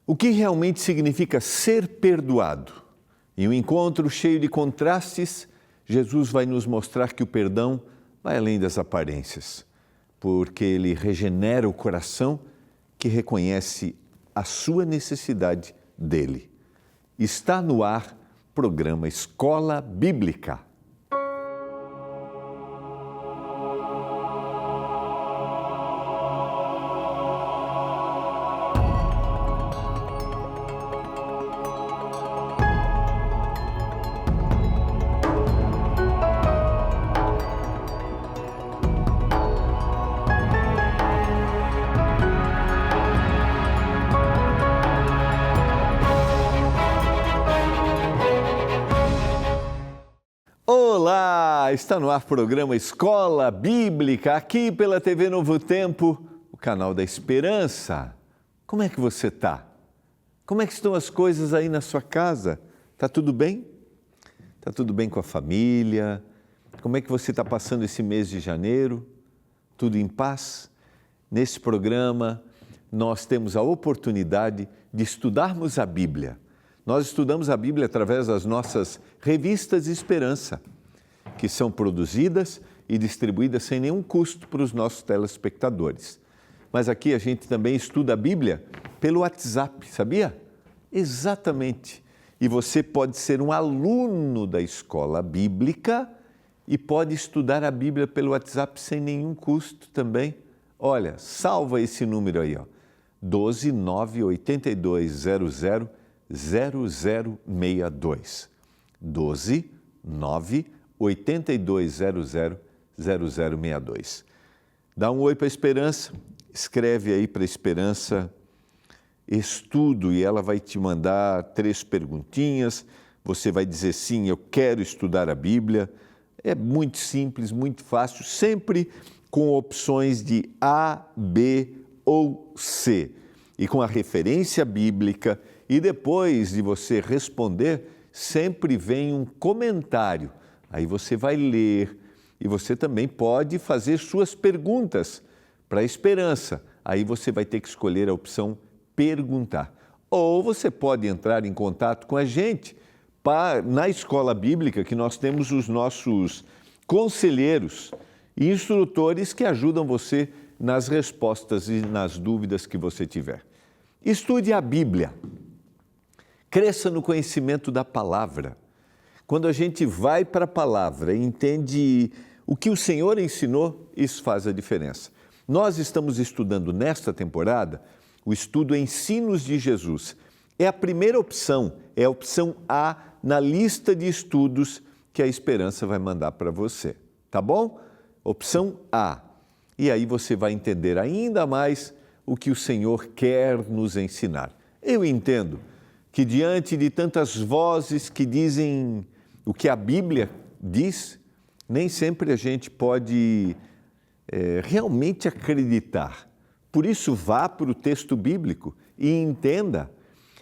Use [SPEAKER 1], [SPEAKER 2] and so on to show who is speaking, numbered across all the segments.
[SPEAKER 1] O que realmente significa ser perdoado? Em um encontro cheio de contrastes, Jesus vai nos mostrar que o perdão vai além das aparências, porque ele regenera o coração que reconhece a sua necessidade dele. Está no ar o programa Escola Bíblica. Olá, está no ar o programa Escola Bíblica, aqui pela TV Novo Tempo, o canal da Esperança. Como é que você está? Como é que estão as coisas aí na sua casa? Está tudo bem? Está tudo bem com a família? Como é que você está passando esse mês de janeiro? Tudo em paz? Nesse programa, nós temos a oportunidade de estudarmos a Bíblia. Nós estudamos a Bíblia através das nossas revistas de Esperança, que são produzidas e distribuídas sem nenhum custo para os nossos telespectadores. Mas aqui a gente também estuda a Bíblia pelo WhatsApp, sabia? Exatamente. E você pode ser um aluno da Escola Bíblica e pode estudar a Bíblia pelo WhatsApp sem nenhum custo também. Olha, salva esse número aí, ó, 12 98200 0062, 12 98200 0062. Dá um oi para a Esperança, escreve aí para a Esperança Estudo e ela vai te mandar 3 perguntinhas. Você vai dizer sim, eu quero estudar a Bíblia. É muito simples, muito fácil, sempre com opções de A, B ou C e com a referência bíblica. E depois de você responder, sempre vem um comentário. Aí você vai ler e você também pode fazer suas perguntas para a Esperança. Aí você vai ter que escolher a opção perguntar. Ou você pode entrar em contato com a gente na Escola Bíblica, que nós temos os nossos conselheiros e instrutores que ajudam você nas respostas e nas dúvidas que você tiver. Estude a Bíblia. Cresça no conhecimento da palavra. Quando a gente vai para a palavra e entende o que o Senhor ensinou, isso faz a diferença. Nós estamos estudando nesta temporada o estudo Ensinos de Jesus. É a primeira opção, é a opção A na lista de estudos que a Esperança vai mandar para você, tá bom? Opção A. E aí você vai entender ainda mais o que o Senhor quer nos ensinar. Eu entendo que diante de tantas vozes que dizem o que a Bíblia diz, nem sempre a gente pode realmente acreditar. Por isso, vá para o texto bíblico e entenda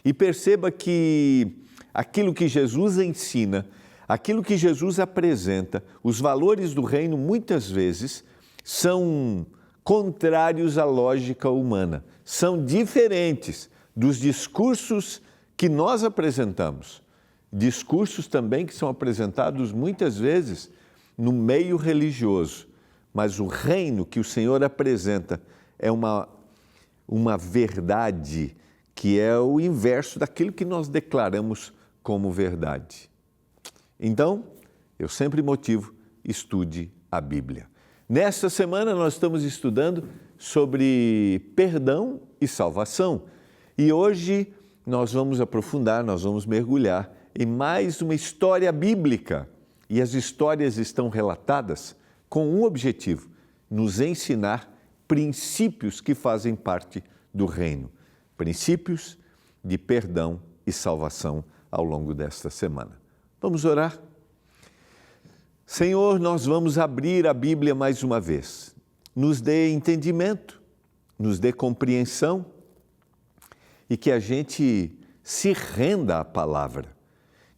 [SPEAKER 1] e perceba que aquilo que Jesus ensina, aquilo que Jesus apresenta, os valores do reino, muitas vezes, são contrários à lógica humana, são diferentes dos discursos que nós apresentamos, discursos também que são apresentados muitas vezes no meio religioso, mas o reino que o Senhor apresenta é uma verdade que é o inverso daquilo que nós declaramos como verdade. Então, eu sempre motivo, estude a Bíblia. Nesta semana nós estamos estudando sobre perdão e salvação e hoje nós vamos aprofundar, nós vamos mergulhar em mais uma história bíblica. E as histórias estão relatadas com um objetivo, nos ensinar princípios que fazem parte do reino. Princípios de perdão e salvação ao longo desta semana. Vamos orar? Senhor, nós vamos abrir a Bíblia mais uma vez. Nos dê entendimento, nos dê compreensão, e que a gente se renda à palavra.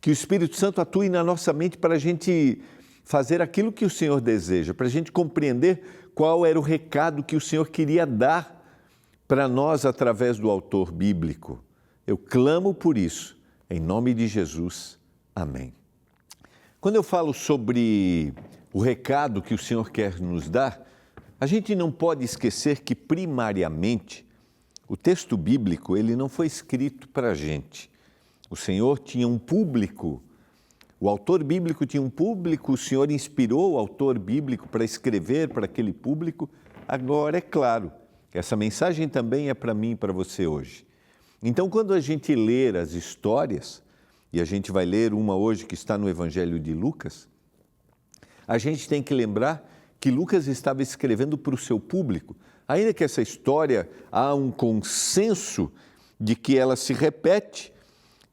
[SPEAKER 1] Que o Espírito Santo atue na nossa mente para a gente fazer aquilo que o Senhor deseja, para a gente compreender qual era o recado que o Senhor queria dar para nós através do autor bíblico. Eu clamo por isso, em nome de Jesus. Amém. Quando eu falo sobre o recado que o Senhor quer nos dar, a gente não pode esquecer que, primariamente, o texto bíblico ele não foi escrito para a gente. O Senhor tinha um público, o autor bíblico tinha um público, o Senhor inspirou o autor bíblico para escrever para aquele público. Agora, é claro, essa mensagem também é para mim e para você hoje. Então, quando a gente ler as histórias, e a gente vai ler uma hoje que está no Evangelho de Lucas, a gente tem que lembrar que Lucas estava escrevendo para o seu público, ainda que essa história há um consenso de que ela se repete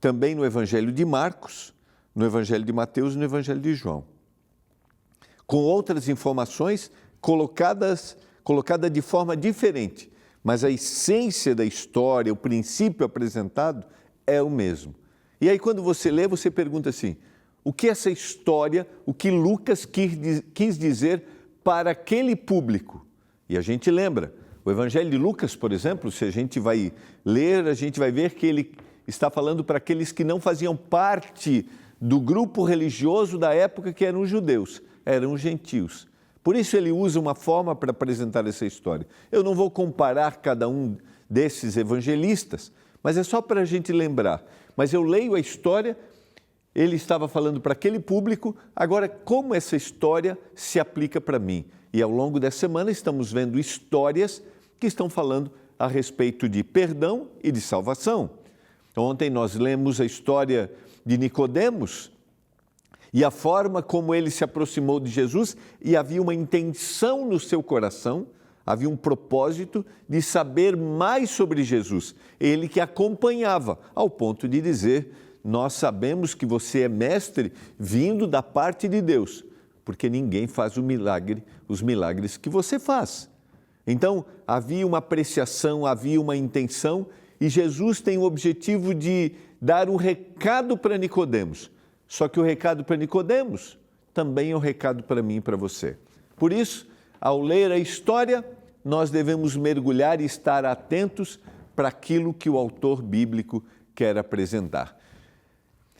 [SPEAKER 1] também no Evangelho de Marcos, no Evangelho de Mateus e no Evangelho de João, com outras informações colocadas de forma diferente, mas a essência da história, o princípio apresentado é o mesmo. E aí quando você lê, você pergunta assim, o que essa história, o que Lucas quis dizer para aquele público? E a gente lembra, o Evangelho de Lucas, por exemplo, se a gente vai ler, a gente vai ver que ele está falando para aqueles que não faziam parte do grupo religioso da época, que eram os judeus, eram os gentios. Por isso ele usa uma forma para apresentar essa história. Eu não vou comparar cada um desses evangelistas, mas é só para a gente lembrar. Mas eu leio a história, ele estava falando para aquele público, agora como essa história se aplica para mim? E ao longo dessa semana estamos vendo histórias que estão falando a respeito de perdão e de salvação. Ontem nós lemos a história de Nicodemos e a forma como ele se aproximou de Jesus e havia uma intenção no seu coração, havia um propósito de saber mais sobre Jesus. Ele que acompanhava, ao ponto de dizer, nós sabemos que você é mestre vindo da parte de Deus, porque ninguém faz os milagres que você faz. Então, havia uma apreciação, havia uma intenção, e Jesus tem o objetivo de dar um recado para Nicodemos. Só que o recado para Nicodemos também é um recado para mim e para você. Por isso, ao ler a história, nós devemos mergulhar e estar atentos para aquilo que o autor bíblico quer apresentar.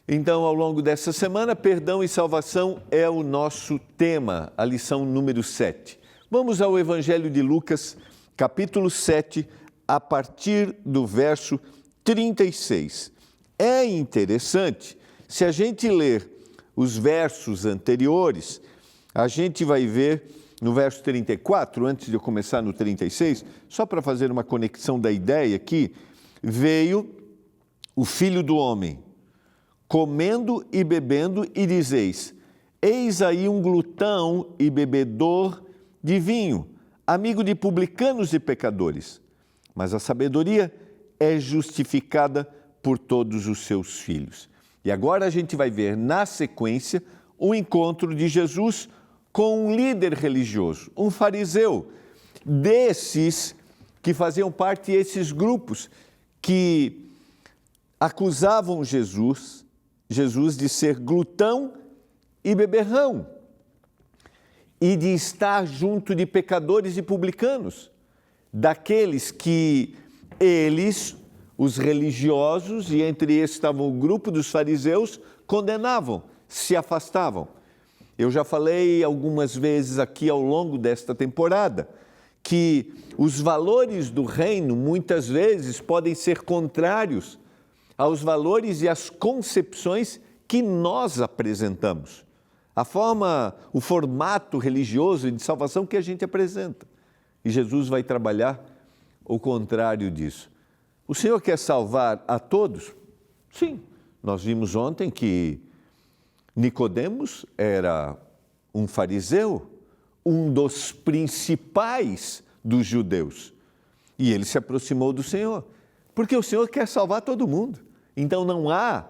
[SPEAKER 1] Então, ao longo dessa semana, perdão e salvação é o nosso tema, a lição número 7. Vamos ao Evangelho de Lucas, capítulo 7, a partir do verso 36. É interessante, se a gente ler os versos anteriores, a gente vai ver no verso 34, antes de eu começar no 36, só para fazer uma conexão da ideia aqui, veio o Filho do Homem, comendo e bebendo, e dizeis, eis aí um glutão e bebedor de vinho, amigo de publicanos e pecadores. Mas a sabedoria é justificada por todos os seus filhos. E agora a gente vai ver na sequência o encontro de Jesus com um líder religioso, um fariseu, desses que faziam parte desses grupos que acusavam Jesus de ser glutão e beberrão e de estar junto de pecadores e publicanos, daqueles que eles, os religiosos, e entre esses estavam o grupo dos fariseus, condenavam, se afastavam. Eu já falei algumas vezes aqui ao longo desta temporada que os valores do reino muitas vezes podem ser contrários aos valores e às concepções que nós apresentamos. A forma, o formato religioso de salvação que a gente apresenta. E Jesus vai trabalhar o contrário disso. O Senhor quer salvar a todos? Sim. Nós vimos ontem que Nicodemos era um fariseu, um dos principais dos judeus. E ele se aproximou do Senhor, porque o Senhor quer salvar todo mundo. Então não há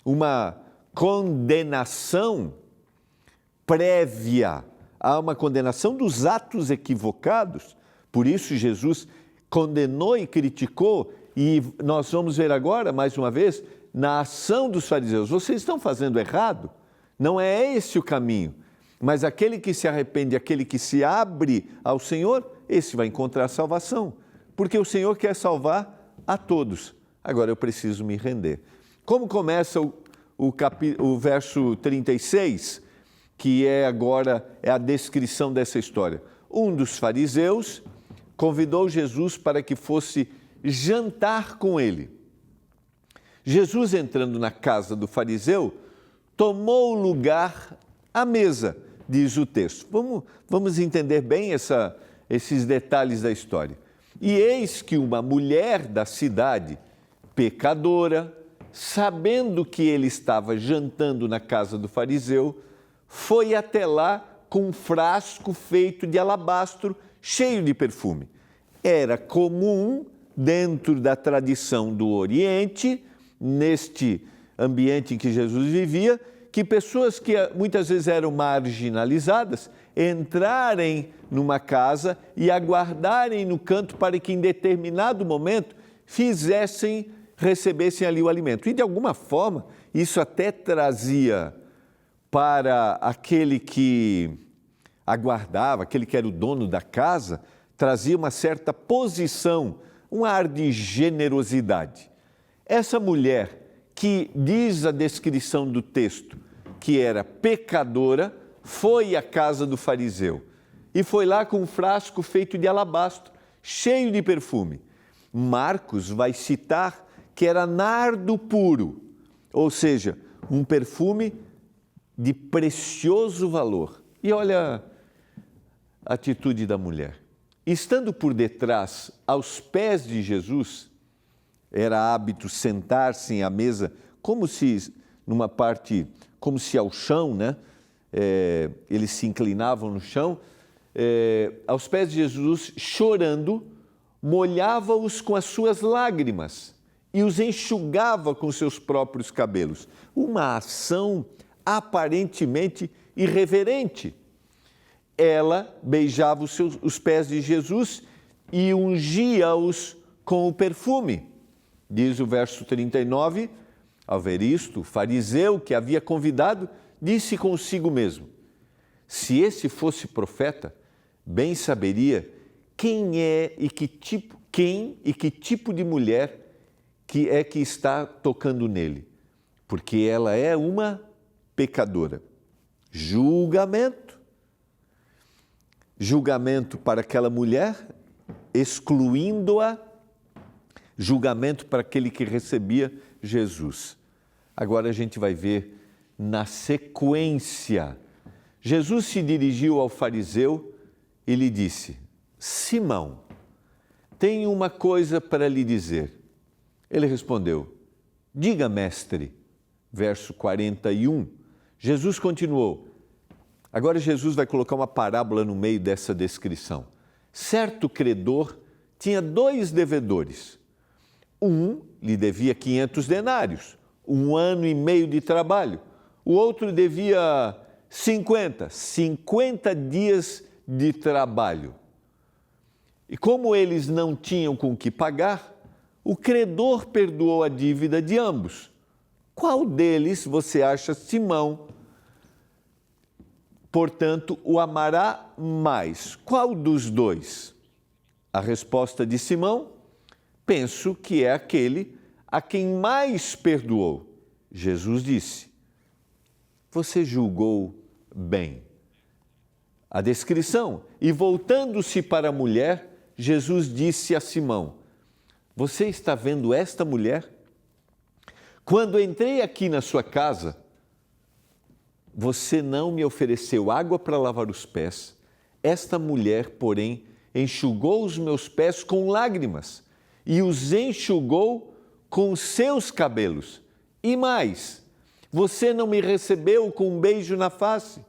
[SPEAKER 1] uma condenação prévia, há uma condenação dos atos equivocados. Por isso Jesus condenou e criticou, e nós vamos ver agora, mais uma vez, na ação dos fariseus. Vocês estão fazendo errado? Não é esse o caminho. Mas aquele que se arrepende, aquele que se abre ao Senhor, esse vai encontrar salvação. Porque o Senhor quer salvar a todos, agora eu preciso me render. Como começa o verso 36, que agora é a descrição dessa história. Um dos fariseus convidou Jesus para que fosse jantar com ele. Jesus, entrando na casa do fariseu, tomou lugar à mesa, diz o texto. Vamos entender bem esses detalhes da história. E eis que uma mulher da cidade, pecadora, sabendo que ele estava jantando na casa do fariseu, foi até lá com um frasco feito de alabastro, cheio de perfume. Era comum, dentro da tradição do Oriente, neste ambiente em que Jesus vivia, que pessoas que muitas vezes eram marginalizadas entrarem numa casa e aguardarem no canto para que em determinado momento recebessem ali o alimento. E de alguma forma isso até trazia para aquele que aguardava, aquele que era o dono da casa, trazia uma certa posição, um ar de generosidade. Essa mulher, que diz a descrição do texto, que era pecadora, foi à casa do fariseu e foi lá com um frasco feito de alabastro, cheio de perfume. Marcos vai citar que era nardo puro, ou seja, um perfume de precioso valor. E olha a atitude da mulher. Estando por detrás, aos pés de Jesus, era hábito sentar-se à mesa como se ao chão, né? Eles se inclinavam no chão, aos pés de Jesus, chorando, molhava-os com as suas lágrimas e os enxugava com seus próprios cabelos. Uma ação aparentemente irreverente. Ela beijava os pés de Jesus e ungia-os com o perfume. Diz o verso 39, ao ver isto, o fariseu que havia convidado disse consigo mesmo: se esse fosse profeta, bem saberia quem e que tipo de mulher que está tocando nele, porque ela é uma pecadora. Julgamento para aquela mulher, excluindo-a, julgamento para aquele que recebia Jesus. Agora a gente vai ver na sequência. Jesus se dirigiu ao fariseu e lhe disse: Simão, tenho uma coisa para lhe dizer. Ele respondeu: diga, mestre. Verso 41. Jesus continuou. Agora Jesus vai colocar uma parábola no meio dessa descrição. Certo credor tinha 2 devedores. Um lhe devia 500 denários, 1 ano e meio de trabalho. O outro devia 50 dias de trabalho. E como eles não tinham com que pagar, o credor perdoou a dívida de ambos. Qual deles você acha, Simão, portanto, o amará mais? Qual dos 2? A resposta de Simão: penso que é aquele a quem mais perdoou. Jesus disse: você julgou bem. A descrição. E voltando-se para a mulher, Jesus disse a Simão: você está vendo esta mulher? Quando entrei aqui na sua casa, você não me ofereceu água para lavar os pés. Esta mulher, porém, enxugou os meus pés com lágrimas e os enxugou com seus cabelos. E mais, você não me recebeu com um beijo na face.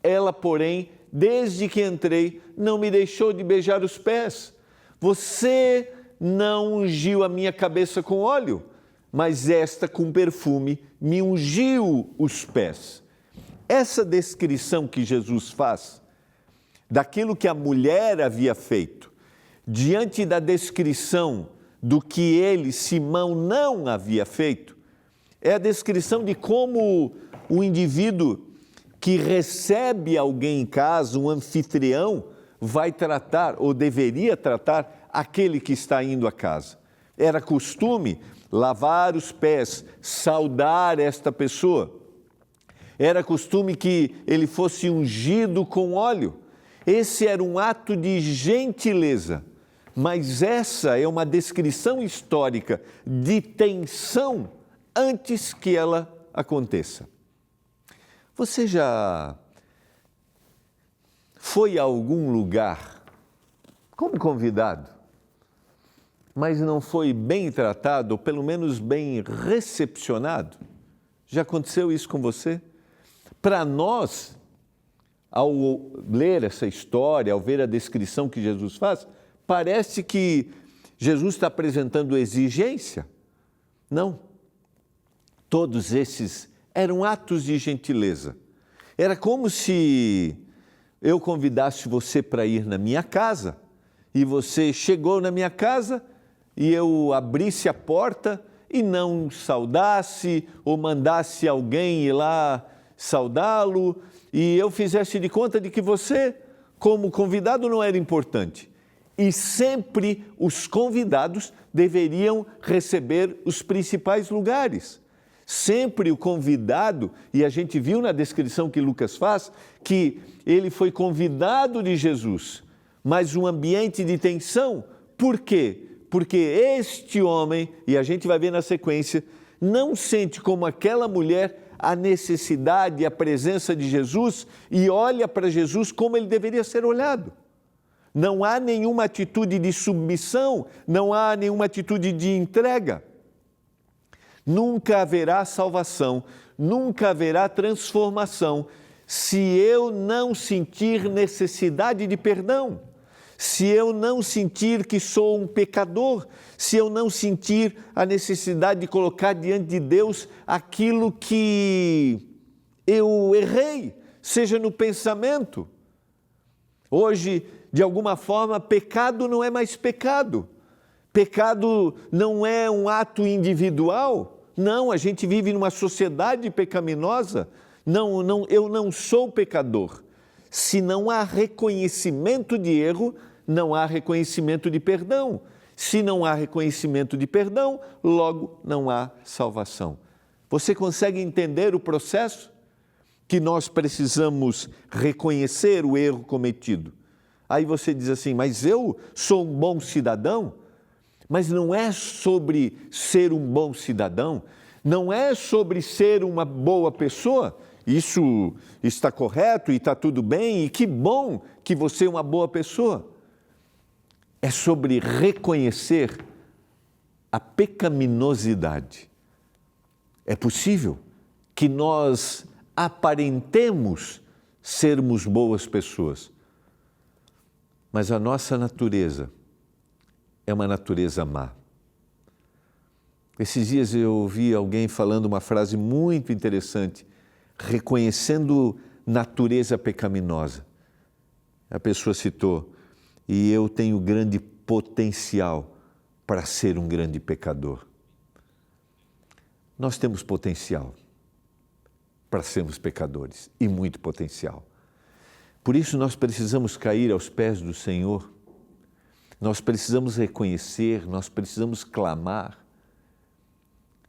[SPEAKER 1] Ela, porém, desde que entrei, não me deixou de beijar os pés. Você não ungiu a minha cabeça com óleo, mas esta com perfume me ungiu os pés. Essa descrição que Jesus faz daquilo que a mulher havia feito, diante da descrição do que ele, Simão, não havia feito, é a descrição de como o indivíduo que recebe alguém em casa, um anfitrião, vai tratar ou deveria tratar aquele que está indo à casa. Era costume lavar os pés, saudar esta pessoa. Era costume que ele fosse ungido com óleo. Esse era um ato de gentileza, mas essa é uma descrição histórica de tensão antes que ela aconteça. Você já foi a algum lugar como convidado, mas não foi bem tratado, ou pelo menos bem recepcionado? Já aconteceu isso com você? Para nós, ao ler essa história, ao ver a descrição que Jesus faz, parece que Jesus está apresentando exigência. Não. Todos esses eram atos de gentileza. Era como se eu convidasse você para ir na minha casa, e você chegou na minha casa e eu abrisse a porta e não saudasse ou mandasse alguém ir lá saudá-lo, e eu fizesse de conta de que você, como convidado, não era importante. E sempre os convidados deveriam receber os principais lugares. Sempre o convidado, e a gente viu na descrição que Lucas faz, que ele foi convidado de Jesus, mas um ambiente de tensão. Por quê? Porque este homem, e a gente vai ver na sequência, não sente como aquela mulher a necessidade e a presença de Jesus e olha para Jesus como ele deveria ser olhado. Não há nenhuma atitude de submissão, não há nenhuma atitude de entrega. Nunca haverá salvação, nunca haverá transformação se eu não sentir necessidade de perdão, se eu não sentir que sou um pecador, se eu não sentir a necessidade de colocar diante de Deus aquilo que eu errei, seja no pensamento. Hoje, de alguma forma, pecado não é mais pecado. Pecado não é um ato individual. Não, a gente vive numa sociedade pecaminosa. Não, eu não sou pecador. Se não há reconhecimento de erro, não há reconhecimento de perdão. Se não há reconhecimento de perdão, logo não há salvação. Você consegue entender o processo? Que nós precisamos reconhecer o erro cometido. Aí você diz assim, mas eu sou um bom cidadão? Mas não é sobre ser um bom cidadão, não é sobre ser uma boa pessoa. Isso está correto e está tudo bem, e que bom que você é uma boa pessoa. É sobre reconhecer a pecaminosidade. É possível que nós aparentemos sermos boas pessoas, mas a nossa natureza é uma natureza má. Esses dias eu ouvi alguém falando uma frase muito interessante, reconhecendo natureza pecaminosa. A pessoa citou, e eu tenho grande potencial para ser um grande pecador. Nós temos potencial para sermos pecadores, e muito potencial. Por isso nós precisamos cair aos pés do Senhor, nós precisamos reconhecer, nós precisamos clamar.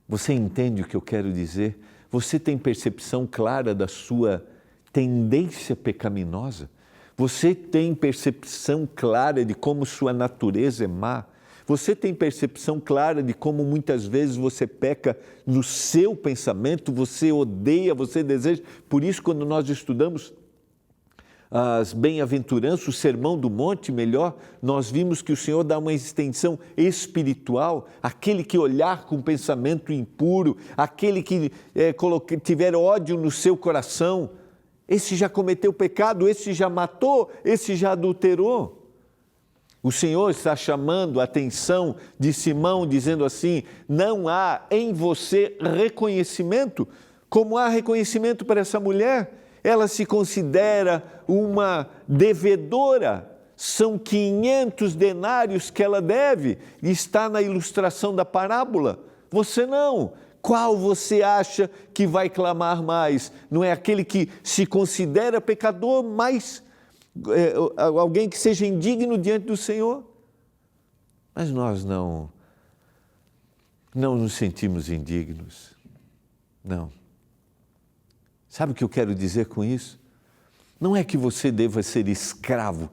[SPEAKER 1] Você entende o que eu quero dizer? Você tem percepção clara da sua tendência pecaminosa? Você tem percepção clara de como sua natureza é má? Você tem percepção clara de como muitas vezes você peca no seu pensamento, você odeia, você deseja? Por isso, quando nós estudamos as bem-aventuranças, o Sermão do Monte, melhor, nós vimos que o Senhor dá uma extensão espiritual, aquele que olhar com pensamento impuro, aquele que tiver ódio no seu coração, esse já cometeu pecado, esse já matou, esse já adulterou. O Senhor está chamando a atenção de Simão, dizendo assim, não há em você reconhecimento, como há reconhecimento para essa mulher. Ela se considera uma devedora, são 500 denários que ela deve, e está na ilustração da parábola. Você não. Qual você acha que vai clamar mais? Não é aquele que se considera pecador, mas alguém que seja indigno diante do Senhor? Mas nós não não nos sentimos indignos. Não. Sabe o que eu quero dizer com isso? Não é que você deva ser escravo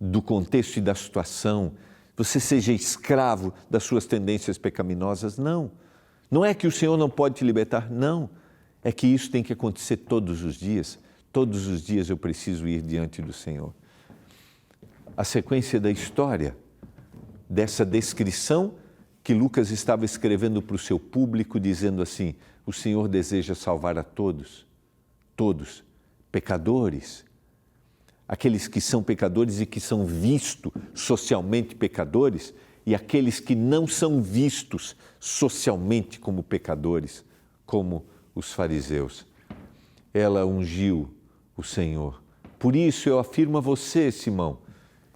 [SPEAKER 1] do contexto e da situação, você seja escravo das suas tendências pecaminosas, não. Não é que o Senhor não pode te libertar, não. É que isso tem que acontecer todos os dias. Todos os dias eu preciso ir diante do Senhor. A sequência da história, dessa descrição que Lucas estava escrevendo para o seu público, dizendo assim: o Senhor deseja salvar a todos, pecadores, aqueles que são pecadores e que são vistos socialmente pecadores, e aqueles que não são vistos socialmente como pecadores, como os fariseus. Ela ungiu o Senhor. Por isso eu afirmo a você, Simão,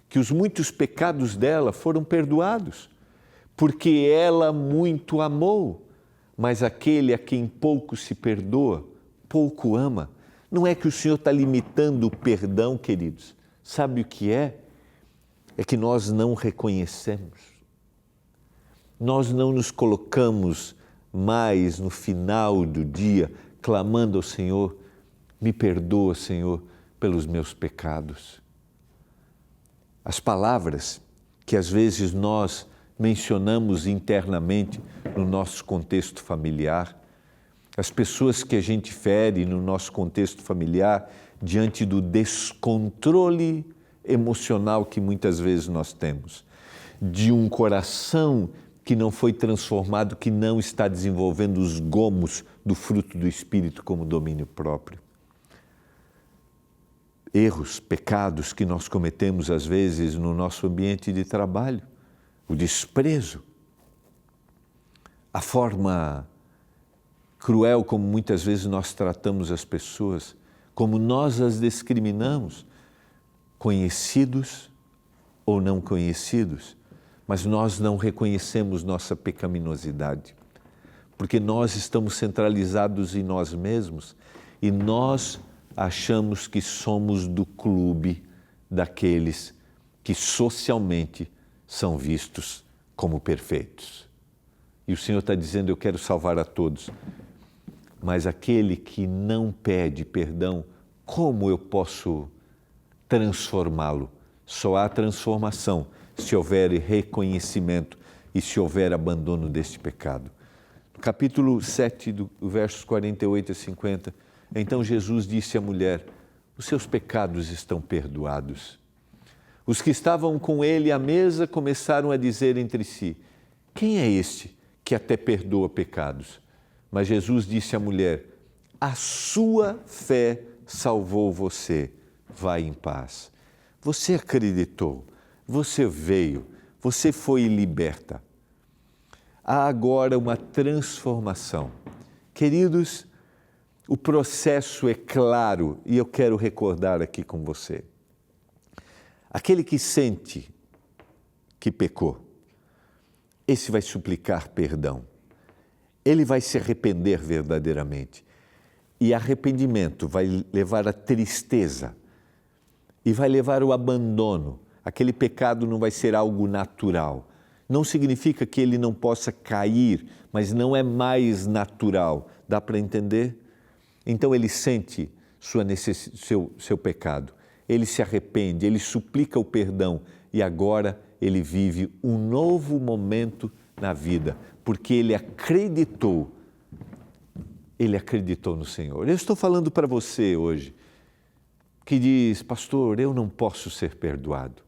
[SPEAKER 1] que os muitos pecados dela foram perdoados, porque ela muito amou, mas aquele a quem pouco se perdoa, pouco ama. Não é que o Senhor está limitando o perdão, queridos. Sabe o que é? É que nós não reconhecemos. Nós não nos colocamos mais no final do dia clamando ao Senhor: me perdoa, Senhor, pelos meus pecados. As palavras que às vezes nós mencionamos internamente no nosso contexto familiar, as pessoas que a gente fere no nosso contexto familiar diante do descontrole emocional que muitas vezes nós temos, de um coração que não foi transformado, que não está desenvolvendo os gomos do fruto do Espírito como domínio próprio. Erros, pecados que nós cometemos às vezes no nosso ambiente de trabalho, o desprezo, a forma cruel como muitas vezes nós tratamos as pessoas, como nós as discriminamos, conhecidos ou não conhecidos, mas nós não reconhecemos nossa pecaminosidade, porque nós estamos centralizados em nós mesmos e nós achamos que somos do clube daqueles que socialmente são vistos como perfeitos. E o Senhor está dizendo: eu quero salvar a todos, mas aquele que não pede perdão, como eu posso transformá-lo? Só há transformação se houver reconhecimento e se houver abandono deste pecado. No capítulo 7, versos 48 a 50, então Jesus disse à mulher: os seus pecados estão perdoados. Os que estavam com ele à mesa começaram a dizer entre si: quem é este que até perdoa pecados? Mas Jesus disse à mulher: a sua fé salvou você, vai em paz. Você acreditou, você veio, você foi liberta. Há agora uma transformação. Queridos, o processo é claro e eu quero recordar aqui com você. Aquele que sente que pecou, esse vai suplicar perdão. Ele vai se arrepender verdadeiramente. E arrependimento vai levar à tristeza e vai levar ao abandono. Aquele pecado não vai ser algo natural. Não significa que ele não possa cair, mas não é mais natural. Dá para entender? Então ele sente seu pecado, ele se arrepende, ele suplica o perdão e agora ele vive um novo momento na vida, porque ele acreditou no Senhor. Eu estou falando para você hoje, que diz: pastor, eu não posso ser perdoado.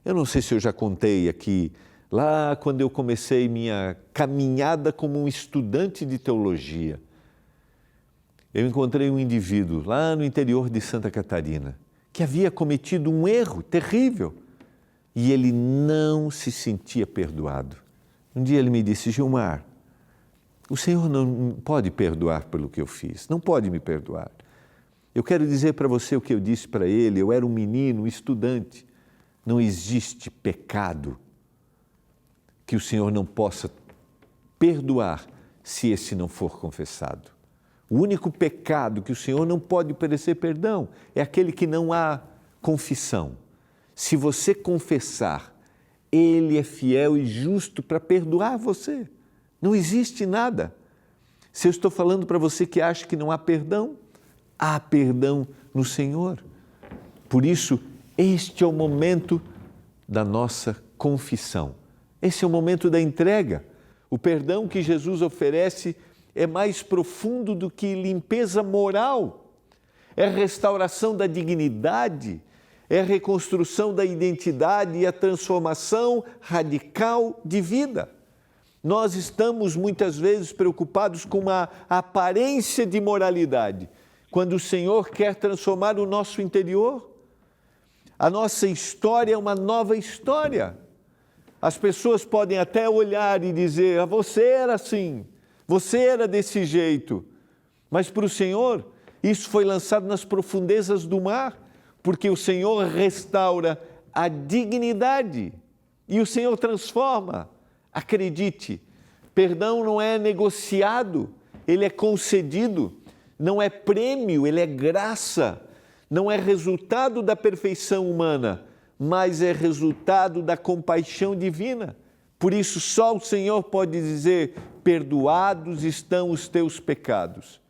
[SPEAKER 1] Eu não sei se eu já contei aqui, lá quando eu comecei minha caminhada como um estudante de teologia, eu encontrei um indivíduo lá no interior de Santa Catarina que havia cometido um erro terrível e ele não se sentia perdoado. Um dia ele me disse: Gilmar, o Senhor não pode perdoar pelo que eu fiz, não pode me perdoar. Eu quero dizer para você o que eu disse para ele. Eu era um menino, um estudante. Não existe pecado que o Senhor não possa perdoar se esse não for confessado. O único pecado que o Senhor não pode oferecer perdão é aquele que não há confissão. Se você confessar, Ele é fiel e justo para perdoar você. Não existe nada. Se eu estou falando para você que acha que não há perdão no Senhor. Por isso, este é o momento da nossa confissão. Esse é o momento da entrega. O perdão que Jesus oferece é mais profundo do que limpeza moral. É restauração da dignidade, é a reconstrução da identidade e a transformação radical de vida. Nós estamos muitas vezes preocupados com uma aparência de moralidade, quando o Senhor quer transformar o nosso interior. A nossa história é uma nova história. As pessoas podem até olhar e dizer, você era assim, você era desse jeito. Mas para o Senhor, isso foi lançado nas profundezas do mar, porque o Senhor restaura a dignidade e o Senhor transforma. Acredite, perdão não é negociado, ele é concedido, não é prêmio, ele é graça, não é resultado da perfeição humana, mas é resultado da compaixão divina. Por isso, só o Senhor pode dizer, perdoados estão os teus pecados.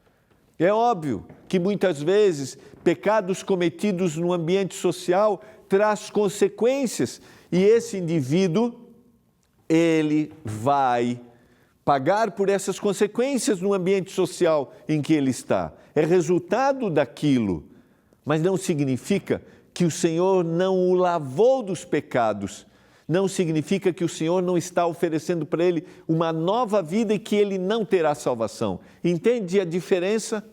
[SPEAKER 1] É óbvio que muitas vezes pecados cometidos no ambiente social traz consequências e esse indivíduo, ele vai pagar por essas consequências no ambiente social em que ele está. É resultado daquilo, mas não significa que o Senhor não o lavou dos pecados, não significa que o Senhor não está oferecendo para ele uma nova vida e que ele não terá salvação. Entende a diferença?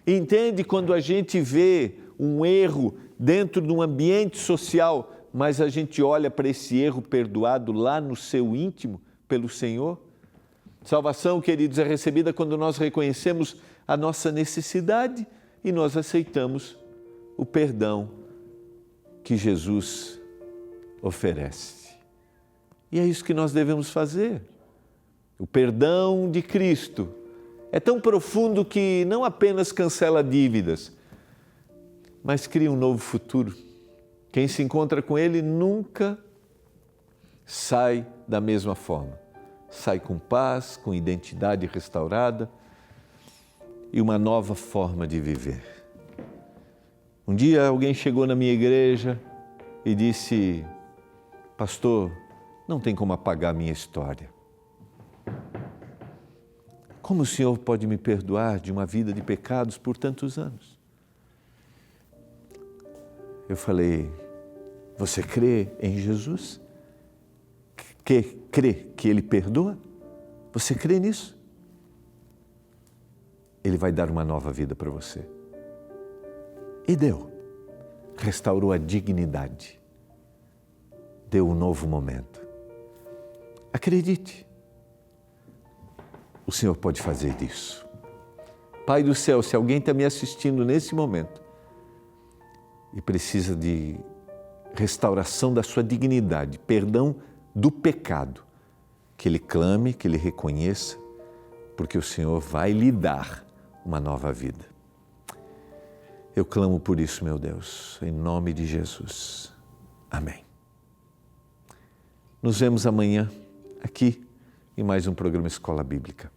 [SPEAKER 1] Entende quando a gente vê um erro dentro de um ambiente social, mas a gente olha para esse erro perdoado lá no seu íntimo pelo Senhor? Salvação, queridos, é recebida quando nós reconhecemos a nossa necessidade e nós aceitamos o perdão que Jesus oferece. E é isso que nós devemos fazer. O perdão de Cristo é tão profundo que não apenas cancela dívidas, mas cria um novo futuro. Quem se encontra com Ele nunca sai da mesma forma. Sai com paz, com identidade restaurada e uma nova forma de viver. Um dia alguém chegou na minha igreja e disse, pastor, não tem como apagar a minha história. Como o Senhor pode me perdoar de uma vida de pecados por tantos anos? Eu falei, você crê em Jesus? Crê que Ele perdoa? Você crê nisso? Ele vai dar uma nova vida para você. E deu. Restaurou a dignidade. Deu um novo momento. Acredite. O Senhor pode fazer isso. Pai do céu, se alguém está me assistindo nesse momento e precisa de restauração da sua dignidade, perdão do pecado, que ele clame, que ele reconheça, porque o Senhor vai lhe dar uma nova vida. Eu clamo por isso, meu Deus, em nome de Jesus. Amém. Nos vemos amanhã aqui em mais um programa Escola Bíblica.